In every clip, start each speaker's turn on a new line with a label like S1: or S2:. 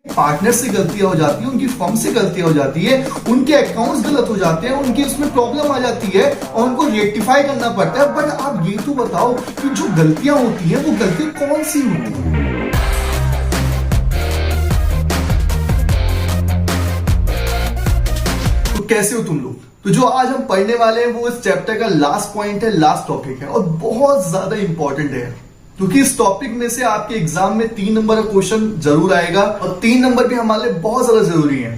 S1: Partner से गलतियां हो जाती है, उनकी फर्म से गलतियां हो जाती है, उनके अकाउंट्स गलत हो जाते हैं, उनके उसमें प्रॉब्लम आ जाती है और उनको रेक्टिफाई करना पड़ता है। बट आप ये तो बताओ कि जो गलतियां होती हैं वो गलती कौन सी होती है? तो कैसे हो तुम लोग? तो जो आज हम पढ़ने वाले हैं वो इस चैप्टर का लास्ट पॉइंट है, लास्ट टॉपिक है और बहुत ज्यादा इंपॉर्टेंट है, क्योंकि इस टॉपिक में से आपके एग्जाम में 3 नंबर का क्वेश्चन जरूर आएगा और 3 नंबर भी हमारे लिए बहुत ज्यादा जरूरी है।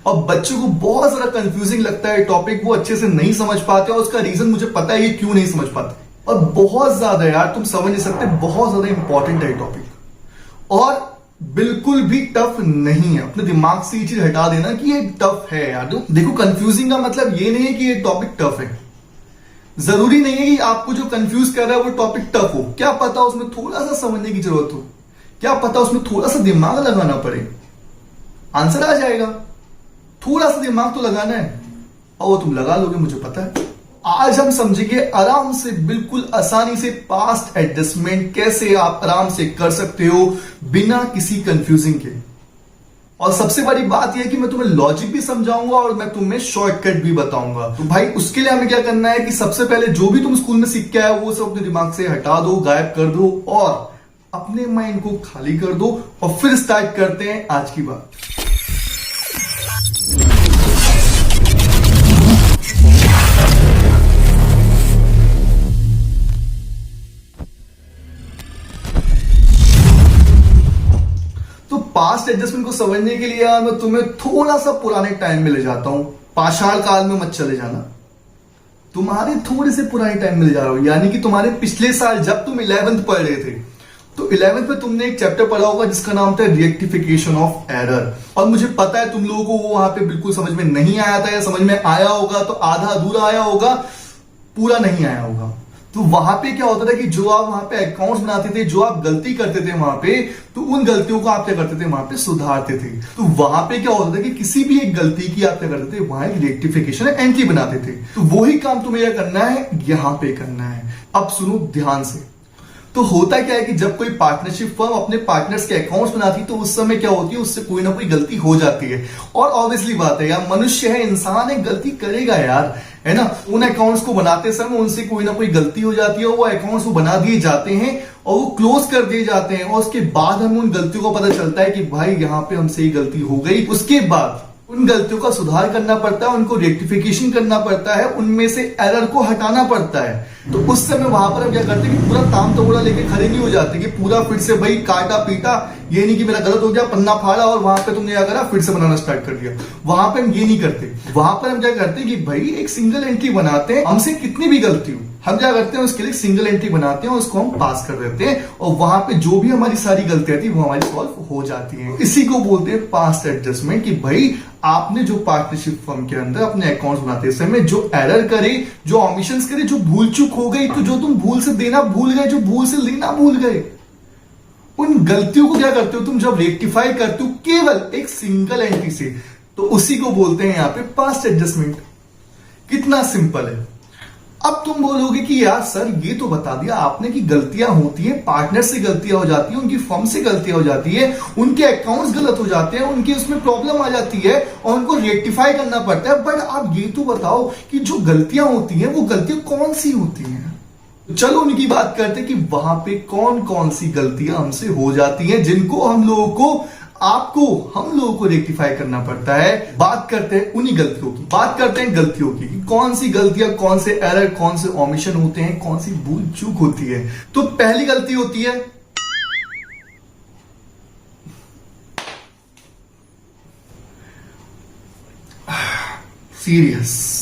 S1: और बच्चों को बहुत ज्यादा कंफ्यूजिंग लगता है टॉपिक, वो अच्छे से नहीं समझ पाते और उसका रीजन मुझे पता है ये क्यों नहीं समझ पाते। और बहुत ज्यादा यार तुम समझ नहीं सकते, बहुत ज्यादा इंपॉर्टेंट है टॉपिक और बिल्कुल भी टफ नहीं है। अपने दिमाग से ये चीज हटा देना कि ये टफ है यार। देखो कंफ्यूजिंग का मतलब ये नहीं है कि ये टॉपिक टफ है। जरूरी नहीं है कि आपको जो कंफ्यूज कर रहा है वो टॉपिक टफ हो, क्या पता उसमें थोड़ा सा समझने की जरूरत हो, क्या पता उसमें थोड़ा सा दिमाग लगाना पड़े, आंसर आ जाएगा। थोड़ा सा दिमाग तो लगाना है और वो तुम लगा लोगे, मुझे पता है। आज हम समझेंगे आराम से, बिल्कुल आसानी से पास्ट एडजस्टमेंट कैसे आप आराम से कर सकते हो बिना किसी कंफ्यूजिंग के। और सबसे बड़ी बात यह है कि मैं तुम्हें लॉजिक भी समझाऊंगा और मैं तुम्हें शॉर्टकट भी बताऊंगा। तो भाई उसके लिए हमें क्या करना है कि सबसे पहले जो भी तुम स्कूल में सीख के आए वो सब अपने दिमाग से हटा दो, गायब कर दो और अपने माइंड को खाली कर दो और फिर स्टार्ट करते हैं आज की बात। पास्ट एडजस्टमेंट को समझने के लिए मैं तुम्हें थोड़ा सा पुराने टाइम में ले जाता हूं। पाषाण काल में मत चले जाना, तुम्हारे थोड़े से पुराने टाइम में ले जा रहा हूं, यानी कि तुम्हारे पिछले साल जब तुम 11th पढ़ रहे थे तो 11th में तुमने एक चैप्टर पढ़ा होगा जिसका नाम था रिएक्टिफिकेशन ऑफ एरर। और मुझे पता है तुम लोगों को वो वहां पे बिल्कुल समझ में नहीं आया था, या समझ में आया होगा तो आधा अधूरा आया होगा, पूरा नहीं आया होगा। तो वहां पे क्या होता था कि जो आप वहां पे अकाउंट्स बनाते थे, जो आप गलती करते थे वहां पे, तो उन गलतियों को आप क्या करते थे वहां पे सुधारते थे। तो वहां पे क्या होता था कि किसी भी एक गलती की आप क्या करते थे, वहां एक रेक्टिफिकेशन एंट्री बनाते थे। तो वही काम तुम्हें यह करना है, यहां पे करना है। अब सुनो ध्यान से। तो होता क्या है कि जब कोई पार्टनरशिप फर्म अपने पार्टनर्स के अकाउंट्स बनाती है तो उस समय क्या होती है, उससे कोई ना कोई गलती हो जाती है। और ऑब्वियसली बात है यार, मनुष्य है, इंसान है, गलती करेगा यार, है ना। उन अकाउंट्स को बनाते समय उनसे कोई ना कोई गलती हो जाती है, वो अकाउंट्स को बना दिए जाते हैं और वो क्लोज कर दिए जाते हैं। और उसके बाद हमें उन गलतियों को पता चलता है कि भाई यहाँ पे हमसे ये गलती हो गई। उसके बाद उन गलतियों का सुधार करना पड़ता है, उनको रेक्टिफिकेशन करना पड़ता है, उनमें से एरर को हटाना पड़ता है। तो उस समय वहां पर हम क्या करते हैं कि पूरा ताम तोड़ा लेके खड़े नहीं हो जाते कि पूरा फिर से भाई काटा पीटा, ये नहीं कि मेरा गलत हो गया, पन्ना फाड़ा और वहां पे तुमने क्या करा, फिर से बनाना स्टार्ट कर दिया। वहां पे हम ये नहीं करते। वहां पर हम क्या करते हैं कि भाई एक सिंगल एंट्री बनाते हैं, हमसे कितनी भी गलती हो हम क्या करते हैं उसके लिए सिंगल एंट्री बनाते हैं, उसको हम पास कर देते हैं और वहां पे जो भी हमारी सारी गलतियां थी वो हमारी सॉल्व हो जाती हैं। इसी को बोलते हैं पास्ट एडजस्टमेंट। कि भाई आपने जो पार्टनरशिप फर्म के अंदर अपने अकाउंट्स बनाते समय जो एरर करे, जो ऑमिशंस करे, जो भूल चूक हो गई, तो जो तुम भूल से देना भूल गए, जो भूल से लेना भूल गए, उन गलतियों को क्या करते हो तुम जब रेक्टिफाई करते हो केवल एक सिंगल एंट्री से, तो उसी को बोलते हैं यहां पे पास्ट एडजस्टमेंट। कितना सिंपल है। अब तुम बोलोगे कि यार सर ये तो बता दिया आपने कि गलतियां होती हैं, पार्टनर से गलतियां हो जाती है, उनकी फर्म से गलतियां हो जाती है, उनके अकाउंट्स गलत हो जाते हैं, उनके उसमें प्रॉब्लम आ जाती है और उनको रेक्टिफाई करना पड़ता है। बट आप ये तो बताओ कि जो गलतियां होती हैं वो गलतियां कौन सी होती हैं। चलो उनकी बात करते हैं कि वहां पे कौन कौन सी गलतियां हमसे हो जाती हैं जिनको हम लोगों को, आपको, हम लोगों को रेक्टिफाई करना पड़ता है। बात करते हैं उन्हीं गलतियों की, बात करते हैं गलतियों की कि कौन सी गलतियां, कौन से एरर, कौन से ओमिशन होते हैं, कौन सी भूल चूक होती है। तो पहली गलती होती है सीरियस।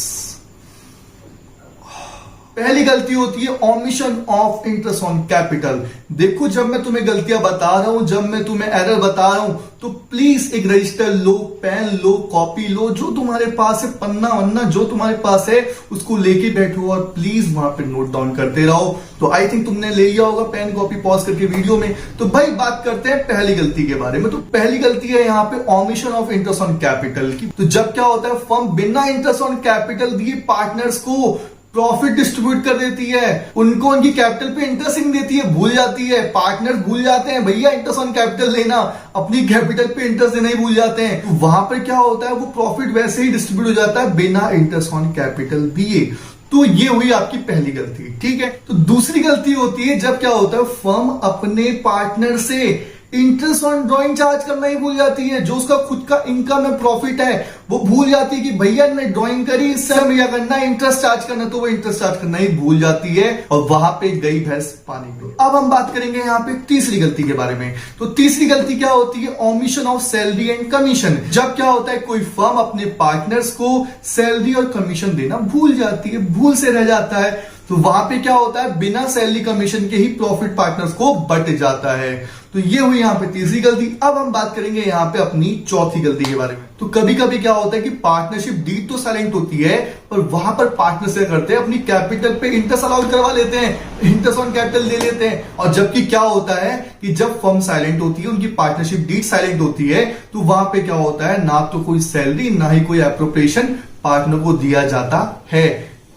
S1: पहली गलती होती है omission of interest on capital. देखो जब मैं तुम्हें गलतियां बता रहा हूं, जब मैं तुम्हें एरर बता रहा हूं, तो प्लीज एक रजिस्टर लो, पेन लो, कॉपी लो, जो तुम्हारे पास है, पन्ना वन्ना जो तुम्हारे पास है उसको लेके बैठो और प्लीज वहां पे नोट डाउन करते रहो। तो आई थिंक तुमने ले लिया होगा पेन कॉपी पॉज करके वीडियो में। तो भाई बात करते हैं पहली गलती के बारे में। तो पहली गलती है यहाँ पे omission of interest on capital की। तो जब क्या होता है, फर्म बिना इंटरेस्ट ऑन कैपिटल दिए पार्टनर्स को प्रॉफिट डिस्ट्रीब्यूट कर देती है, उनको उनकी कैपिटल पे इंटरेस्ट नहीं देती है, भूल जाती है। पार्टनर्स भूल जाते हैं भैया इंटरेस्ट ऑन कैपिटल लेना, अपनी कैपिटल पे इंटरेस्ट देना ही भूल जाते हैं। तो वहां पर क्या होता है, वो प्रॉफिट वैसे ही डिस्ट्रीब्यूट हो जाता है बिना इंटरेस्ट ऑन कैपिटल दिए। तो ये हुई आपकी पहली गलती, ठीक है। तो दूसरी गलती होती है जब क्या होता है, फर्म अपने पार्टनर से इंटरेस्ट ऑन ड्राइंग चार्ज करना ही भूल जाती है। जो उसका खुद का इनकम है, प्रॉफिट है, वो भूल जाती है कि भैया ने ड्राइंग करी, इससे हमें क्या करना है, इंटरेस्ट चार्ज करना, तो वो इंटरेस्ट चार्ज करना ही भूल जाती है और वहां पे गई भैंस पानी में। अब हम बात करेंगे यहाँ पे तीसरी गलती के बारे में। तो तीसरी गलती क्या होती है, omission of salary and commission. जब क्या होता है, कोई फर्म अपने पार्टनर्स को सैलरी और कमीशन देना भूल जाती है, भूल से रह जाता है, तो वहां पे क्या होता है, बिना सैलरी कमीशन के ही प्रॉफिट पार्टनर्स को बट जाता है। तो ये हुई यहां पे तीसरी गलती। अब हम बात करेंगे यहां पे अपनी चौथी गलती के बारे में। तो कभी कभी क्या होता है कि पार्टनरशिप डीड तो साइलेंट होती है, पर वहां पर पार्टनर से करते हैं अपनी कैपिटल पे इंटरेस्ट अलाउड करवा लेते हैं, इंटरेस्ट ऑन कैपिटल ले लेते हैं। और जबकि क्या होता है कि जब फर्म साइलेंट होती है, उनकी पार्टनरशिप डीड साइलेंट होती है, तो वहां पे क्या होता है, ना तो कोई सैलरी ना ही कोई एप्रोप्रिएशन पार्टनर को दिया जाता है।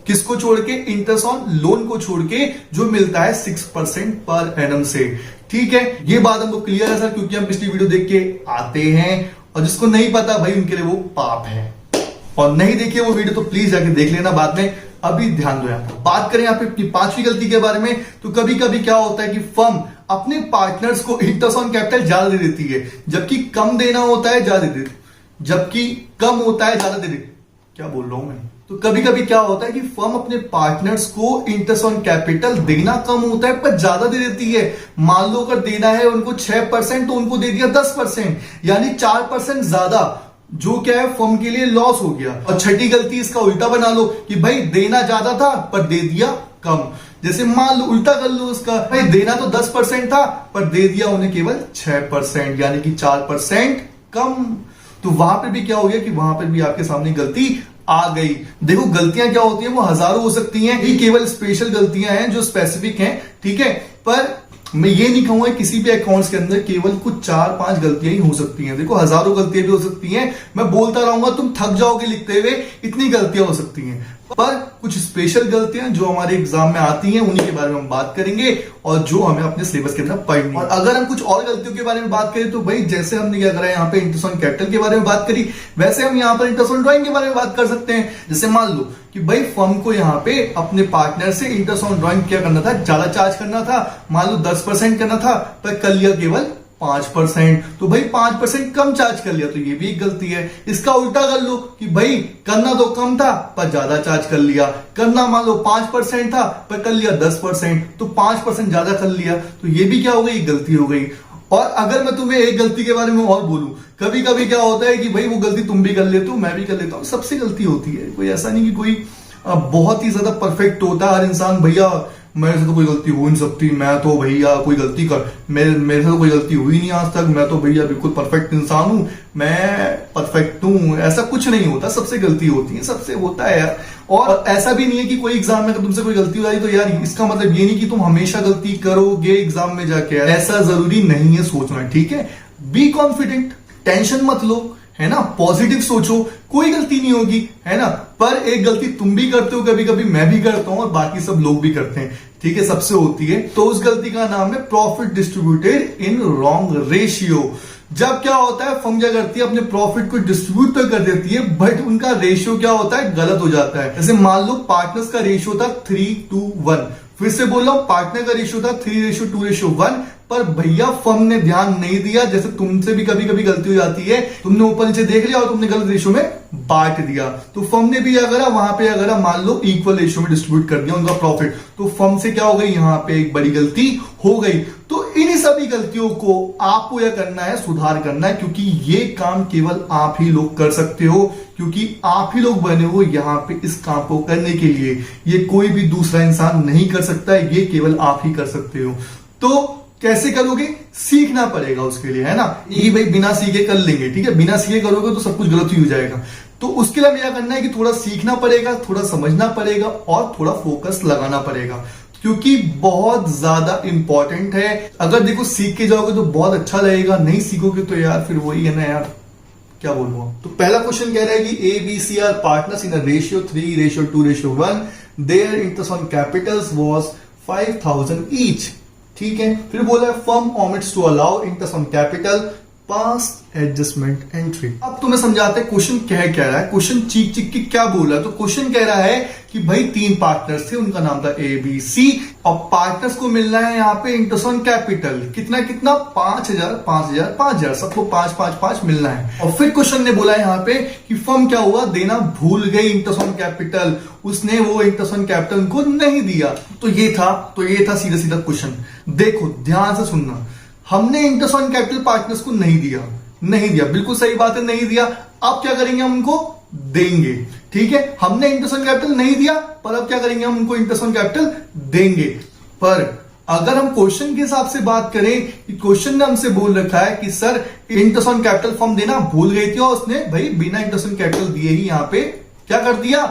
S1: किसको छोड़ के, इंटरेस्ट ऑन लोन को छोड़ के, जो मिलता है 6% पर एनम से। ठीक है, ये बात हमको क्लियर है सर, क्योंकि हम पिछली वीडियो देख के आते हैं, और जिसको नहीं पता भाई उनके लिए वो पाप है। और नहीं देखिए वो वीडियो तो प्लीज जाके देख लेना बाद में। अभी ध्यान दो, यहाँ बात करें यहाँ पे अपनी पांचवी गलती के बारे में। तो कभी कभी क्या होता है कि फर्म अपने पार्टनर्स को इंटरेस्ट ऑन कैपिटल ज्यादा दे देती है, जबकि कम देना होता है ज्यादा दे, जबकि कम होता है ज्यादा दे। क्या बोल रहा हूं मैं। तो कभी कभी क्या होता है कि फर्म अपने पार्टनर्स को इंटरेस्ट ऑन कैपिटल देना कम होता है पर ज्यादा दे देती है। मान लो अगर देना है उनको 6%, तो उनको दे दिया 10%, यानी 4% ज्यादा, जो क्या है फर्म के लिए लॉस हो गया। और छठी गलती इसका उल्टा बना लो कि भाई देना ज्यादा था पर दे दिया कम। जैसे मान लो उल्टा कर लो उसका, भाई देना तो 10% था पर दे दिया उन्हें केवल 6%, यानी कि 4% कम। तो वहां पर भी क्या हो गया कि वहां पर भी आपके सामने गलती आ गई। देखो गलतियां क्या होती हैं, वो हजारों हो सकती हैं, ये केवल स्पेशल गलतियां हैं जो स्पेसिफिक हैं, ठीक है। पर मैं ये नहीं कहूंगा किसी भी अकाउंट्स के अंदर केवल कुछ 4-5 गलतियां ही हो सकती हैं। देखो हजारों गलतियां भी हो सकती हैं, मैं बोलता रहूंगा तुम थक जाओगे लिखते हुए, इतनी गलतियां हो सकती हैं। पर कुछ स्पेशल गलतियां जो हमारे एग्जाम में आती हैं उन्हीं के बारे में हम बात करेंगे, और जो हमें अपने सिलेबस के अंदर पढ़नी है। और अगर हम कुछ और गलतियों के बारे में बात करें तो भाई जैसे हमने क्या करा है, यहाँ पे इंटरेस्ट ऑन कैपिटल के बारे में बात करी, वैसे हम यहाँ पर इंटरेस्ट ऑन ड्राइंग के बारे में बात कर सकते हैं। जैसे मान लो कि भाई फर्म को यहाँ पे अपने पार्टनर से इंटरेस्ट ऑन ड्राइंग क्या करना था, ज्यादा चार्ज करना था, मान लो 10% करना था, पर कर लिया केवल 5%। तो भाई 5% कम चार्ज कर लिया, तो ये भी एक गलती है। इसका उल्टा कर लो कि भाई करना तो कम था पर ज्यादा चार्ज कर लिया, करना मान लो 5% था पर कर लिया 10%, तो 5% ज्यादा कर लिया, तो ये भी क्या हो गई, गलती हो गई। और अगर मैं तुम्हें एक गलती के बारे में और बोलूं, कभी कभी क्या होता है कि भाई वो गलती तुम भी कर लेते हो, मैं भी कर लेता हूं, सबसे गलती होती है। कोई ऐसा नहीं कि कोई बहुत ही ज्यादा परफेक्ट होता है हर इंसान, भैया मेरे से तो कोई गलती हो नहीं सकती, मैं तो भैया कोई गलती कर, मेरे से तो कोई गलती हुई नहीं आज तक, मैं तो भैया बिल्कुल परफेक्ट इंसान हूं, मैं परफेक्ट हूं। ऐसा कुछ नहीं होता, सबसे गलती होती है, सबसे होता है यार। और ऐसा भी नहीं है कि कोई एग्जाम में अगर तुमसे कोई गलती हो जाए तो यार इसका मतलब ये नहीं कि तुम हमेशा गलती करोगे एग्जाम में जाके, ऐसा जरूरी नहीं है सोचना, ठीक है। बी कॉन्फिडेंट, टेंशन मत लो, है ना, पॉजिटिव सोचो, कोई गलती नहीं होगी, है ना। पर एक गलती तुम भी करते हो, कभी कभी मैं भी करता हूं, और बाकी सब लोग भी करते हैं, ठीक है, सबसे होती है। तो उस गलती का नाम है profit distributed in wrong ratio. जब क्या होता है फर्म क्या करती है, अपने प्रॉफिट को डिस्ट्रीब्यूट तो कर देती है, बट उनका रेशियो क्या होता है, गलत हो जाता है। जैसे मान लो पार्टनर्स का रेशियो था 3:1, फिर से बोल रहा हूं, पार्टनर का रेशियो था 3:2:1, पर भैया फर्म ने ध्यान नहीं दिया। जैसे तुमसे भी कभी कभी गलती हो जाती है, तुमने ऊपर नीचे देख लिया और तुमने गलत रेशियो में बांट दिया, तो फर्म ने भी अगर वहां पे अगर मान लो इक्वल रेशियो में डिस्ट्रीब्यूट कर दिया उनका प्रॉफिट, तो फर्म से क्या हो गई, यहां पे एक बड़ी गलती हो गई। तो इन सभी गलतियों को आपको यह करना है, सुधार करना है, क्योंकि ये काम केवल आप ही लोग कर सकते हो, क्योंकि आप ही लोग बने हो यहां पे इस काम को करने के लिए। ये कोई भी दूसरा इंसान नहीं कर सकता है, ये केवल आप ही कर सकते हो। तो कैसे करोगे, सीखना पड़ेगा उसके लिए, है ना। ये भाई बिना सीखे कर लेंगे, ठीक है, बिना सीखे करोगे तो सब कुछ गलत ही हो जाएगा। तो उसके लिए क्या करना है कि थोड़ा सीखना पड़ेगा, थोड़ा समझना पड़ेगा, और थोड़ा फोकस लगाना पड़ेगा, क्योंकि बहुत ज्यादा इंपॉर्टेंट है। अगर देखो सीख के जाओगे तो बहुत अच्छा लगेगा, नहीं सीखोगे तो यार फिर वही है ना यार, क्या बोलूं। तो पहला क्वेश्चन कह रहा है कि A B C are partners in ratio 3:2:1, their interest on capitals was 5,000 each. ठीक है, फिर बोला है firm omits to allow interest on capital past adjustment entry. अब तुम्हें समझाते हैं क्वेश्चन कह रहा है, क्वेश्चन चीख चीख के क्या बोल रहा है। तो क्वेश्चन कह रहा है कि भाई 3 पार्टनर्स थे, उनका नाम था ए बी सी, और पार्टनर्स को मिलना है यहाँ पे इंटरेस्ट ऑन कैपिटल कितना कितना 5,000 5,000 5,000, सबको 5,5,5 मिलना है। और फिर क्वेश्चन ने बोला यहाँ पे कि फर्म क्या हुआ, देना भूल गई इंटरेस्ट ऑन कैपिटल, उसने वो इंटरेस्ट ऑन कैपिटल को नहीं दिया। तो ये था सीधा सीधा क्वेश्चन। देखो ध्यान से सुनना, हमने इंटरेस्ट ऑन कैपिटल पार्टनर्स को नहीं दिया, बिल्कुल सही बात है, नहीं दिया। अब क्या करेंगे, हम उनको देंगे। ठीक है, हमने इंटरेस्ट ऑन कैपिटल नहीं दिया, पर अब क्या करेंगे, हम उनको इंटरेस्ट ऑन कैपिटल देंगे। पर अगर हम क्वेश्चन के हिसाब से बात करें कि क्वेश्चन ने हमसे बोल रखा है कि sir interest on capital firm देना भूल गई थी, और उसने भाई बिना इंटरेस्ट ऑन कैपिटल दिए ही यहां पे क्या कर दिया,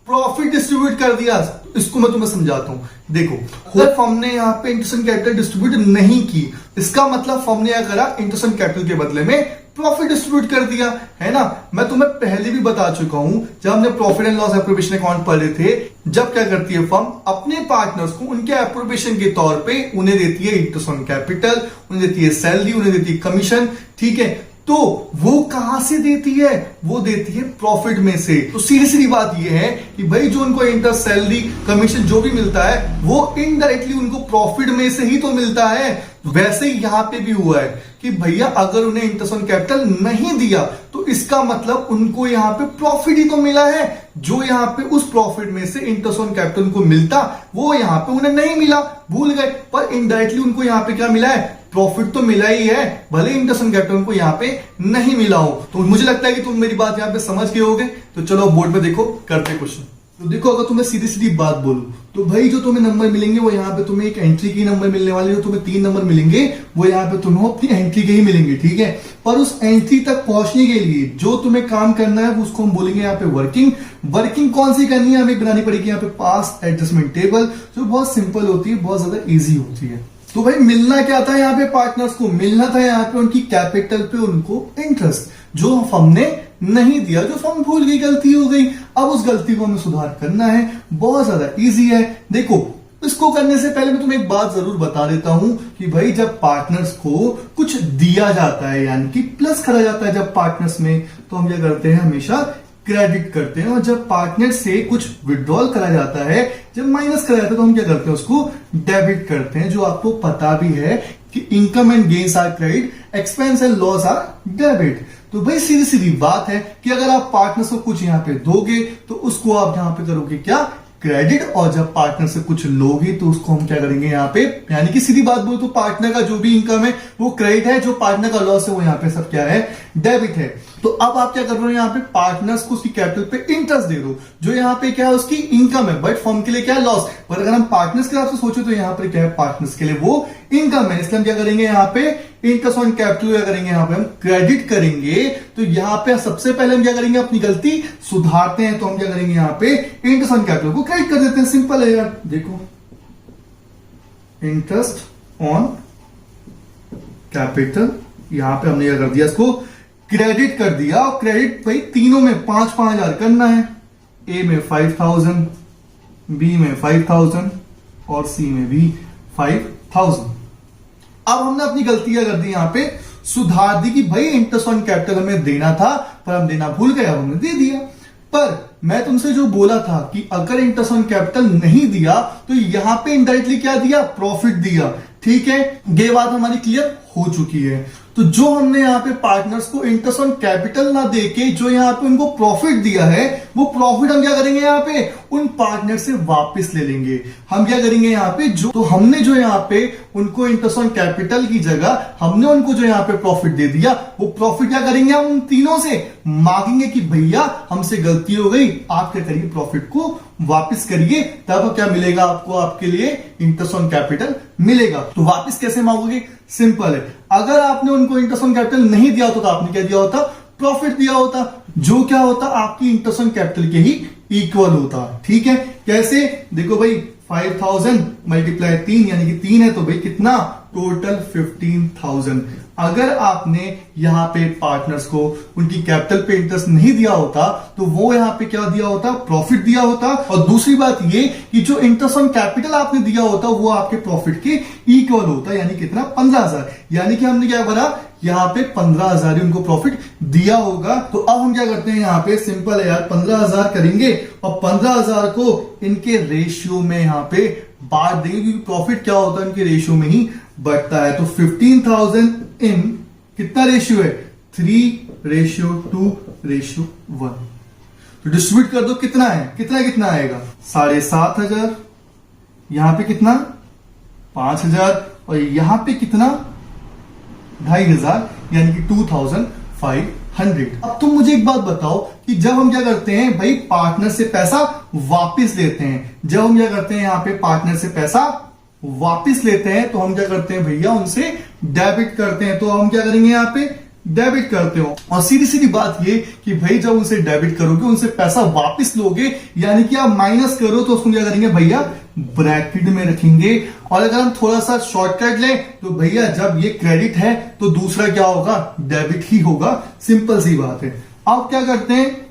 S1: प्रॉफिट डिस्ट्रीब्यूट कर दिया। इसको मैं तुम्हें समझाता हूं। देखो, अगर फर्म ने यहाँ पे इंटरेस्ट ऑन कैपिटल डिस्ट्रीब्यूट नहीं की, इसका मतलब फर्म ने क्या करा, इंटरेस्ट ऑन कैपिटल के बदले में प्रॉफिट डिस्ट्रीब्यूट कर दिया, है ना। मैं तुम्हें पहले भी बता चुका हूं, जब हमने profit and loss appropriation account पढ़े थे, जब क्या करती है फर्म अपने पार्टनर्स को उनके एप्रोप्रिएशन के तौर पे उन्हें देती है इंटरेस्ट ऑन कैपिटल, उन्हें देती है सैलरी, उन्हें देती है कमीशन। ठीक है, तो वो कहां से देती है, वो देती है प्रॉफिट में से। तो सीधी सीधी बात ये है कि भाई जो उनको इंटरेस्ट, सैलरी, कमीशन जो भी मिलता है वो इनडायरेक्टली उनको प्रॉफिट में से ही तो मिलता है। वैसे ही यहां पे भी हुआ है कि भैया अगर उन्हें इंटरेस्ट ऑन कैपिटल नहीं दिया तो इसका मतलब उनको यहां पे प्रॉफिट ही तो मिला है। जो यहां पे उस प्रॉफिट में से इंटरेस्ट ऑन कैपिटल उनको मिलता, वो यहां पे उन्हें नहीं मिला, भूल गए, पर इनडायरेक्टली उनको यहां पे क्या मिला है, प्रॉफिट तो मिला ही है, भले इंटरेस्ट ऑन कैपिटल को यहाँ पे नहीं मिला हो। तो मुझे लगता है कि तुम मेरी बात यहाँ पे समझ गए होगे। तो चलो बोर्ड पे देखो, करते क्वेश्चन। तो देखो, अगर तुम्हें सीधी सीधी बात बोलूं तो भाई जो तुम्हें नंबर मिलेंगे वो यहाँ पे तुम्हें एक एंट्री की नंबर मिलने वाले, जो तुम्हें 3 नंबर मिलेंगे वो यहाँ पे तुम्हें अपनी एंट्री के ही मिलेंगे। ठीक है, पर उस एंट्री तक पहुंचने के लिए जो तुम्हें काम करना है उसको हम बोलेंगे यहाँ पे वर्किंग कौन सी करनी है, हमें बनानी पड़ेगी यहाँ पे पास्ट एडजस्टमेंट टेबल, जो बहुत सिंपल होती है, बहुत ज्यादा ईजी होती है। तो भाई मिलना क्या था यहाँ पे पार्टनर्स को, मिलना था यहाँ पे उनकी कैपिटल पे उनको इंटरेस्ट, जो फर्म ने नहीं दिया, जो फर्म भूल गई, गलती हो गई। अब उस गलती को हमें सुधार करना है, बहुत ज्यादा इजी है। देखो, इसको करने से पहले मैं तुम्हें एक बात जरूर बता देता हूं कि भाई जब पार्टनर्स को कुछ दिया जाता है, यानी कि प्लस करा जाता है जब पार्टनर्स में, तो हम क्या करते हैं, हमेशा क्रेडिट करते हैं। और जब पार्टनर से कुछ विड्रॉल करा जाता है, जब माइनस करा जाता है, तो हम क्या करते हैं, उसको डेबिट करते हैं। जो आपको पता भी है कि income and gains are credit, expense and loss are debit. तो भाई सीधी सीधी बात है कि अगर आप पार्टनर्स को कुछ यहाँ पे दोगे तो उसको आप यहाँ पे करोगे क्या, क्रेडिट, और जब पार्टनर से कुछ लोगे तो उसको हम क्या करेंगे यहाँ पे, यानी कि सीधी बात बोलो तो पार्टनर का जो भी इनकम है वो क्रेडिट है, जो पार्टनर का लॉस है वो यहाँ पे सब क्या है, डेबिट है। तो अब आप क्या कर रहे हो, यहाँ पे पार्टनर्स को उसकी कैपिटल पे इंटरेस्ट दे दो, जो यहाँ पे क्या है, उसकी इनकम है, बट फर्म के लिए क्या है, लॉस। पर अगर हम पार्टनर्स के हिसाब से सोचे तो यहाँ पर क्या है, पार्टनर्स के लिए वो इनकम है, इसलिए हम क्या करेंगे, यहाँ पे इंटरेस्ट ऑन कैपिटल क्या करेंगे, यहाँ पे हम क्रेडिट करेंगे। तो यहाँ पे सबसे पहले हम क्या करेंगे, अपनी गलती सुधारते हैं, तो हम क्या करेंगे, यहाँ पे इंटरेस्ट ऑन कैपिटल को क्रेडिट कर देते हैं। सिंपल है यार, देखो इंटरेस्ट ऑन कैपिटल, यहां पे हमने क्या कर दिया, इसको क्रेडिट कर दिया। और क्रेडिट भाई तीनों में 5,000 करना है, ए में 5,000, बी में 5,000 और सी में भी 5,000। अब हमने अपनी गलती क्या कर दी, यहां पे सुधार दी कि भाई इंटरेस्ट ऑन कैपिटल हमें देना था पर हम देना भूल गए, अब हमने दे दिया। पर मैं तुमसे जो बोला था कि अगर इंटरेस्ट ऑन कैपिटल नहीं दिया तो यहां पे इनडायरेक्टली क्या दिया, प्रॉफिट दिया। ठीक है, ये बात हमारी क्लियर हो चुकी है। तो जो हमने यहाँ पे पार्टनर्स को इंटरेस्ट ऑन कैपिटल ना देके जो यहाँ पे उनको प्रॉफिट दिया है, वो प्रॉफिट हम क्या करेंगे, यहाँ पे उन पार्टनर से वापस ले लेंगे। हम क्या करेंगे यहाँ पे, जो तो हमने जो यहाँ पे उनको इंटरेस्ट ऑन कैपिटल की जगह हमने उनको जो यहाँ पे प्रॉफिट दे दिया, वो प्रॉफिट क्या करेंगे, हम उन तीनों से मांगेंगे कि भैया हमसे गलती हो गई, आप क्या करिए, प्रॉफिट को वापस करिए, तब क्या मिलेगा आपको, आपके लिए इंटरेस्ट ऑन कैपिटल मिलेगा। तो वापस कैसे मांगोगे, सिंपल है, अगर आपने उनको इंटरेस्ट ऑन कैपिटल नहीं दिया होता तो आपने क्या दिया होता, प्रॉफिट दिया होता, जो क्या होता, आपकी इंटरेस्ट ऑन कैपिटल के ही इक्वल होता। ठीक है, कैसे, देखो भाई 5,000 मल्टीप्लाई 3 यानी कि 3 है, तो भाई कितना टोटल 15,000। अगर आपने यहाँ पे पार्टनर्स को उनकी कैपिटल पे इंटरेस्ट नहीं दिया होता तो वो यहाँ पे क्या दिया होता, प्रॉफिट दिया होता। और दूसरी बात ये कि जो इंटरेस्ट ऑन कैपिटल आपने दिया होता वो आपके प्रॉफिट के इक्वल होता, यानी कितना, 15,000। यानी कि हमने क्या करा, यहाँ पे 15,000 ही उनको प्रॉफिट दिया होगा। तो अब हम क्या करते हैं, यहाँ पे सिंपल है यार, 15,000 करेंगे और 15,000 को इनके रेशियो में यहाँ पे बांट देंगे, क्योंकि प्रॉफिट क्या होता है इनके रेशियो में ही बढ़ता है। तो 15,000 इन कितना रेशियो है, 3:2:1। तो डिस्ट्रीब्यूट कर दो, कितना है, कितना आएगा, 7,500। यहां पे कितना, 5,000, और यहां पे कितना, 2,500, यानी कि 2,500। अब तुम मुझे एक बात बताओ कि जब हम क्या करते हैं भाई, पार्टनर से पैसा वापस लेते हैं, जब हम क्या करते हैं यहाँ पे पार्टनर से पैसा वापस लेते हैं तो हम क्या करते हैं भैया, उनसे डेबिट करते हैं। तो हम क्या करेंगे, यहाँ पे डेबिट करते हो। और सीधी सीधी बात ये कि भाई जब उनसे डेबिट करोगे, उनसे पैसा वापस लोगे, यानी कि आप माइनस करो तो उसको क्या करेंगे भैया, ब्रैकेट में रखेंगे। और अगर हम थोड़ा सा शॉर्टकट लें तो भैया जब ये क्रेडिट है तो दूसरा क्या होगा, डेबिट ही होगा। सिंपल सी बात है। अब क्या करते हैं,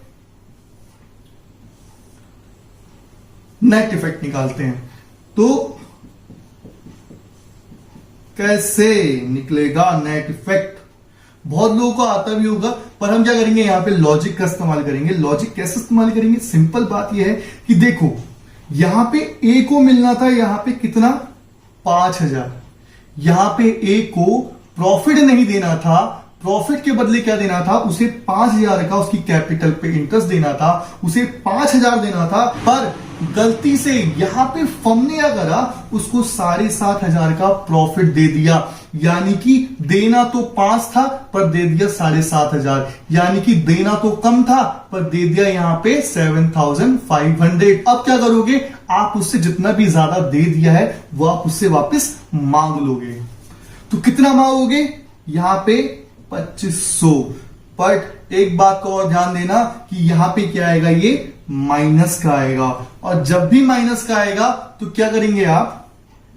S1: नेट इफेक्ट निकालते हैं। तो कैसे निकलेगा नेट इफेक्ट, बहुत लोगों को आता भी होगा, पर हम क्या करेंगे, यहां पे लॉजिक का इस्तेमाल करेंगे। लॉजिक कैसे इस्तेमाल करेंगे, सिंपल बात यह है कि देखो यहां पे ए को मिलना था, यहां पे कितना, 5,000। यहां पे ए को प्रॉफिट नहीं देना था, प्रॉफिट के बदले क्या देना था, उसे 5,000 का उसकी कैपिटल पे इंटरेस्ट देना था, उसे 5,000 देना था। पर गलती से यहां पे फर्म ने क्या करा, उसको 7,500 का प्रॉफिट दे दिया। यानी कि देना तो 5 था पर दे दिया 7,500, यानी कि देना तो कम था पर दे दिया यहां पे 7,500। अब क्या करोगे, आप उससे जितना भी ज्यादा दे दिया है वो आप उससे वापस मांग लोगे। तो कितना मांगोगे, यहां पे 2,500। बट एक बात को और ध्यान देना कि यहां पे क्या आएगा, ये माइनस का आएगा। और जब भी माइनस का आएगा तो क्या करेंगे आप,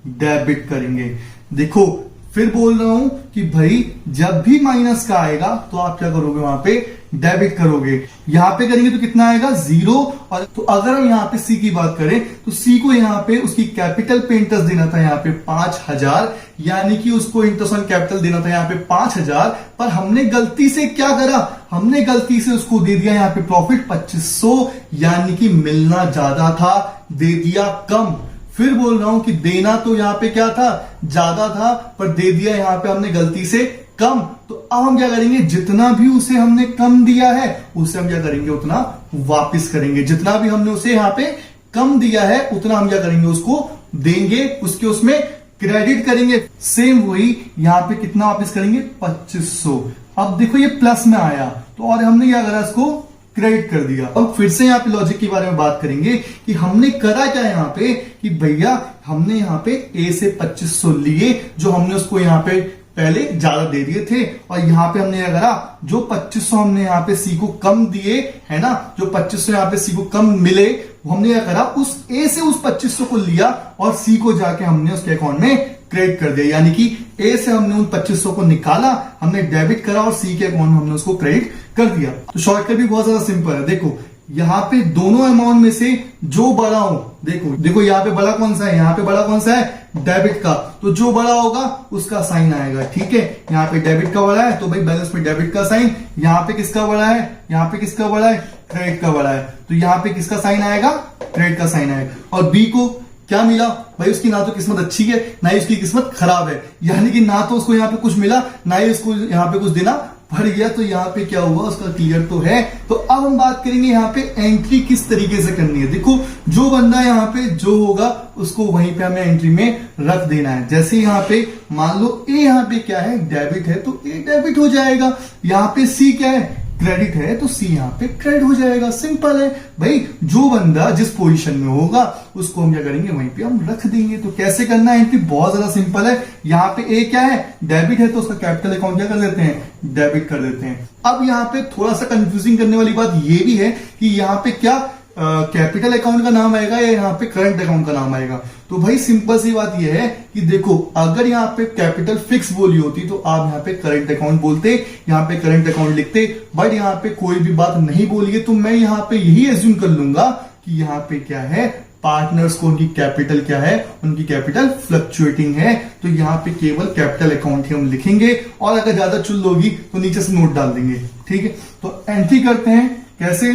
S1: डेबिट करेंगे। देखो फिर बोल रहा हूं कि भाई जब भी माइनस का आएगा तो आप क्या करोगे, वहां पे डेबिट करोगे। यहां पे करेंगे तो कितना आएगा, 0। और तो अगर हम यहां पे सी की बात करें तो सी को यहां पे उसकी कैपिटल पे इंटरेस्ट देना था, यहां पे 5,000, यानी कि उसको इंटरेस्ट ऑन कैपिटल देना था यहां पे 5,000। पर हमने गलती से क्या करा, हमने गलती से उसको दे दिया यहां पे प्रॉफिट 2,500, यानी कि मिलना ज्यादा था, दे दिया कम। फिर बोल रहा हूं कि देना तो यहां पे क्या था, ज्यादा था, पर दे दिया यहां पे हमने गलती से कम। तो अब हम क्या करेंगे, जितना भी उसे हमने कम दिया है उसे हम क्या करेंगे, उतना वापस करेंगे। जितना भी हमने उसे यहां पे कम दिया है उतना हम क्या करेंगे, उसको देंगे, उसके उसमें क्रेडिट करेंगे। सेम वही यहां पे कितना वापस करेंगे, 2,500। अब देखो ये प्लस में आया तो और हमने क्या करा, इसको क्रेडिट कर दिया। अब फिर से यहाँ पे लॉजिक के बारे में बात करेंगे कि हमने करा क्या यहाँ पे, कि भैया हमने यहाँ पे ए से 2,500 लिए, जो हमने उसको यहाँ पे पहले ज्यादा दे दिए थे। और यहाँ पे हमने क्या करा, जो 2,500 हमने यहाँ पे सी को कम दिए है ना, जो 2,500 यहाँ पे सी को कम मिले, वो हमने क्या करा, उस ए से उस 2,500 को लिया और सी को जाके हमने उसके अकाउंट में क्रेडिट कर दिया। यानी कि ए से हमने उन 2,500 को निकाला, हमने डेबिट करा और सी के अकाउंट में हमने उसको क्रेडिट कर दिया। तो शॉर्टकट भी बहुत ज्यादा सिंपल है। देखो यहां पे दोनों अमाउंट में से जो बड़ा हो, देखो यहाँ पे बड़ा कौन सा है, यहाँ पे बड़ा कौन सा है, डेबिट का। तो जो बड़ा होगा उसका साइन आएगा, ठीक है। यहाँ पे डेबिट का बड़ा है तो भाई बैलेंस में डेबिट का साइन। यहाँ पे किसका बड़ा है, यहाँ पे किसका बड़ा है, क्रेडिट का बड़ा है, तो यहाँ पे किसका साइन आएगा, क्रेडिट का साइन आएगा। और बी को क्या मिला भाई, उसकी ना तो किस्मत अच्छी है ना ही उसकी किस्मत खराब है, यानी कि ना तो उसको यहाँ पे कुछ मिला ना ही उसको यहाँ पे कुछ देना पड़ गया। तो यहाँ पे क्या हुआ, उसका क्लियर तो है। तो अब हम बात करेंगे यहाँ पे एंट्री किस तरीके से करनी है। देखो जो बंदा यहाँ पे जो होगा उसको वहीं पे हमें एंट्री में रख देना है। जैसे यहाँ पे मान लो ए यहाँ पे क्या है, डेबिट है, तो ए डेबिट हो जाएगा। यहाँ पे सी क्या है, क्रेडिट है, तो सी यहाँ पे क्रेडिट हो जाएगा। सिंपल है भाई, जो बंदा जिस पोजीशन में होगा उसको हम क्या करेंगे, वहीं पे हम रख देंगे। तो कैसे करना है एंट्री, बहुत ज्यादा सिंपल है। यहाँ पे ए क्या है, डेबिट है, तो उसका कैपिटल अकाउंट क्या कर देते हैं, डेबिट कर देते हैं। अब यहाँ पे थोड़ा सा कंफ्यूजिंग करने वाली बात ये भी है कि यहाँ पे क्या कैपिटल अकाउंट का नाम आएगा या यहाँ पे करंट अकाउंट का नाम आएगा? तो भाई सिंपल सी बात यह है कि देखो, अगर यहाँ पे कैपिटल फिक्स बोली होती तो आप यहाँ पे करंट अकाउंट बोलते, यहाँ पे करंट अकाउंट लिखते, बट यहाँ पे कोई भी बात नहीं बोली है तो मैं यहाँ पे यही एज्यूम कर लूंगा कि यहाँ पे क्या है, पार्टनर्स को उनकी कैपिटल क्या है, उनकी कैपिटल फ्लक्चुएटिंग है, तो यहाँ पे केवल कैपिटल अकाउंट ही हम लिखेंगे और अगर ज्यादा चुल होगी तो नीचे से नोट डाल देंगे। ठीक है, तो एंट्री करते हैं कैसे,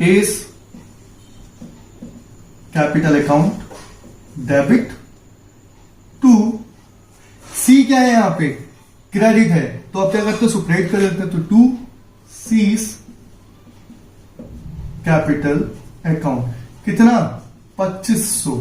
S1: as capital account debit to, C क्या है यहाँ पे, क्रेडिट है, तो आप क्या करते हो, सेपरेट कर देते हैं, तो टू सीज कैपिटल अकाउंट, कितना 2500।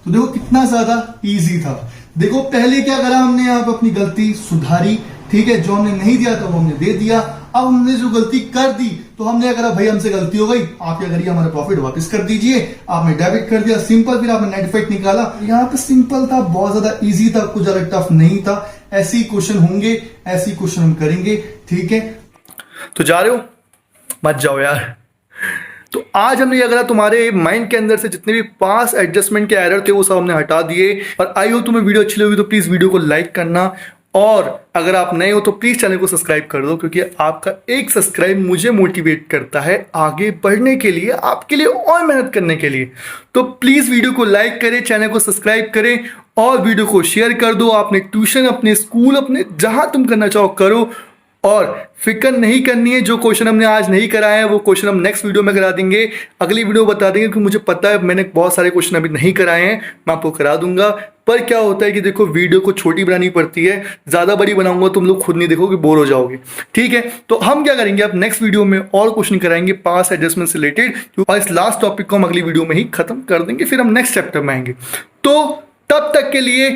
S1: तो देखो कितना ज्यादा इजी था। देखो पहले क्या करा हमने, यहां पे अपनी गलती सुधारी, ठीक है, जो हमने नहीं दिया था वो हमने दे दिया। अब हमने जो गलती कर दी तो हमने कहा भाई हमसे गलती हो गई, आप क्या करिए, हमारा प्रॉफिट वापस कर दीजिए, आपने डेबिट कर दिया, सिंपल, फिर आपने नेट इफेक्ट निकाला। यहाँ पे सिंपल था, बहुत ज्यादा इजी था, कुछ ज्यादा टफ नहीं था। ऐसे ही क्वेश्चन होंगे, ऐसे ही क्वेश्चन हम करेंगे, ठीक है। तो जा रहे हो, मत जाओ यार। तो आज हमने अगर तुम्हारे माइंड के अंदर से जितने भी पास एडजस्टमेंट के एरर थे वो सब हमने हटा दिए। और आई हो तुम्हें वीडियो अच्छी लगी तो प्लीज वीडियो को लाइक करना, और अगर आप नए हो तो प्लीज चैनल को सब्सक्राइब कर दो, क्योंकि आपका एक सब्सक्राइब मुझे मोटिवेट करता है आगे बढ़ने के लिए, आपके लिए और मेहनत करने के लिए। तो प्लीज वीडियो को लाइक करें, चैनल को सब्सक्राइब करें और वीडियो को शेयर कर दो। आपने ट्यूशन, अपने स्कूल, अपने जहां तुम करना चाहो करो, और फिक्र नहीं करनी है, जो क्वेश्चन हमने आज नहीं कराया है वो क्वेश्चन हम नेक्स्ट वीडियो में करा देंगे, अगली वीडियो बता देंगे, क्योंकि मुझे पता है मैंने बहुत सारे क्वेश्चन अभी नहीं कराए हैं, मैं आपको करा दूंगा। पर क्या होता है कि देखो वीडियो को छोटी बनानी पड़ती है, ज्यादा बड़ी बनाऊंगा तुम लोग खुद नहीं देखोगे, बोर हो जाओगे। ठीक है, तो हम क्या करेंगे, अब नेक्स्ट वीडियो में और क्वेश्चन कराएंगे पास एडजस्टमेंट से रिलेटेड, और इस लास्ट टॉपिक को हम अगली वीडियो में ही खत्म कर देंगे, फिर हम नेक्स्ट चैप्टर में आएंगे। तो तब तक के लिए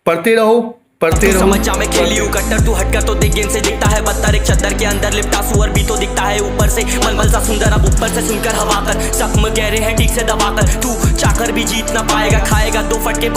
S1: पढ़ते रहो, पढ़ते रहो।
S2: समझ जा मैं खेली हूँ कट्टर, तू हटकर तो देख गेम से दिखता है बदतर, एक चद्दर के अंदर लिपटा सुअर भी तो दिखता है ऊपर से, मलमल सा सुंदर अब ऊपर से सुनकर हवा कर, जख्म गहरे हैं ठीक से दबाकर, तू चाकर भी जीत ना पाएगा, खाएगा दो फटके।